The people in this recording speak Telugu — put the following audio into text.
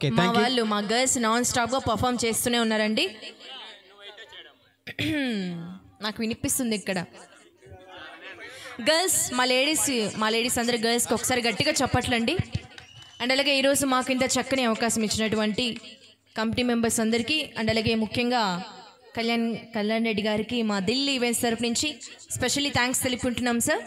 ఓకే, మా వాళ్ళు మా గర్ల్స్ నాన్ స్టాప్గా పర్ఫామ్ చేస్తూనే ఉన్నారండి. నాకు వినిపిస్తుంది ఇక్కడ. గర్ల్స్ మా లేడీస్ అందరు గర్ల్స్కి ఒకసారి గట్టిగా చెప్పట్లండి. అండ్ అలాగే ఈరోజు మాకు ఇంత చక్కని అవకాశం ఇచ్చినటువంటి కమిటీ మెంబర్స్ అందరికీ, అండ్ అలాగే ముఖ్యంగా కళ్యాణ్ రెడ్డి గారికి మా ఢిల్లీ ఈవెంట్స్ తరపు నుంచి స్పెషల్లీ థ్యాంక్స్ తెలుపుకుంటున్నాం సార్.